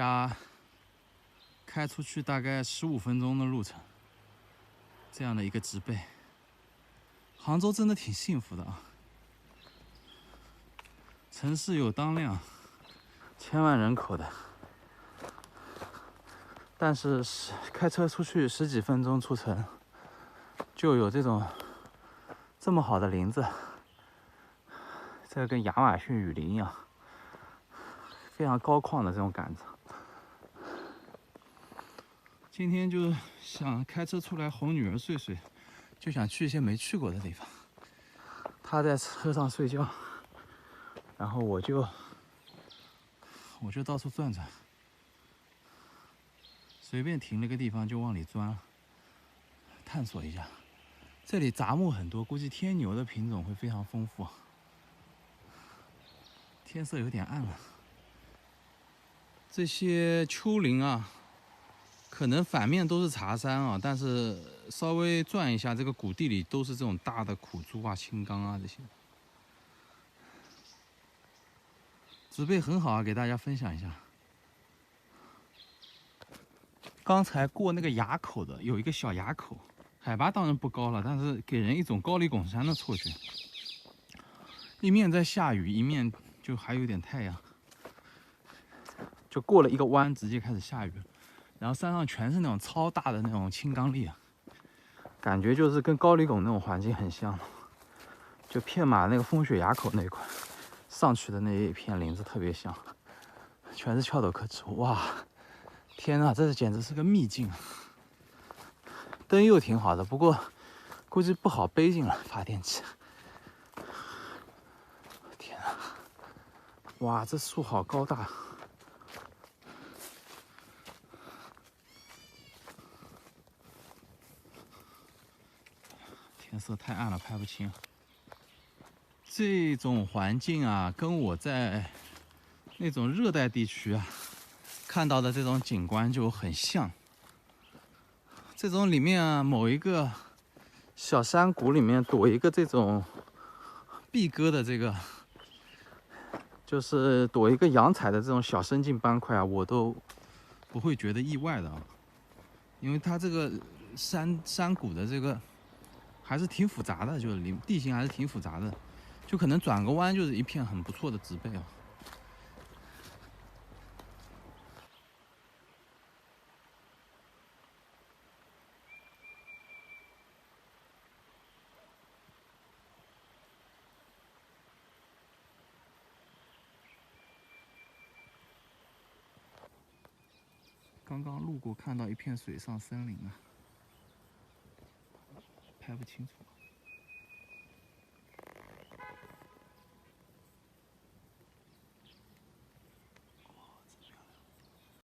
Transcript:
家开出去大概15分钟的路程，这样的一个植被。杭州真的挺幸福的啊，城市有当量，1000万人口的，但是开车出去10几分钟出城，就有这么好的林子，这跟亚马逊雨林一样，非常高旷的这种感觉。今天就想开车出来哄女儿睡睡，就想去一些没去过的地方。她在车上睡觉，然后我就到处转转，随便停了个地方就往里钻，探索一下。这里杂木很多，估计天牛的品种会非常丰富。天色有点暗了，这些丘陵啊，可能反面都是茶山啊，但是稍微转一下，这个谷地里都是这种大的苦渚啊、青冈啊这些。植被很好啊，给大家分享一下。刚才过那个垭口的，有一个小垭口，海拔当然不高了，但是给人一种高黎拱山的错觉。一面在下雨，一面就还有点太阳。就过了一个弯，直接开始下雨了，然后山上全是那种超大的那种青冈栎啊，感觉就是跟高黎拱那种环境很像。就片马那个风雪垭口那一块上去的那一片林子特别像，全是壳斗科植物。哇，天哪，这简直是个秘境啊！灯又挺好的，不过估计不好背进了发电机。天哪，哇，这树好高大。天色太暗了，拍不清。这种环境啊，跟我在那种热带地区啊看到的这种景观就很像。这种里面啊，某一个小山谷里面躲一个这种碧鸽的这个，就是躲一个阳彩的这种小生境斑块啊，我都不会觉得意外的啊，因为它这个山谷的这个还是挺复杂的，就是地形还是挺复杂的，就可能转个弯就是一片很不错的植被啊。刚刚路过看到一片水上森林啊，拍不清楚。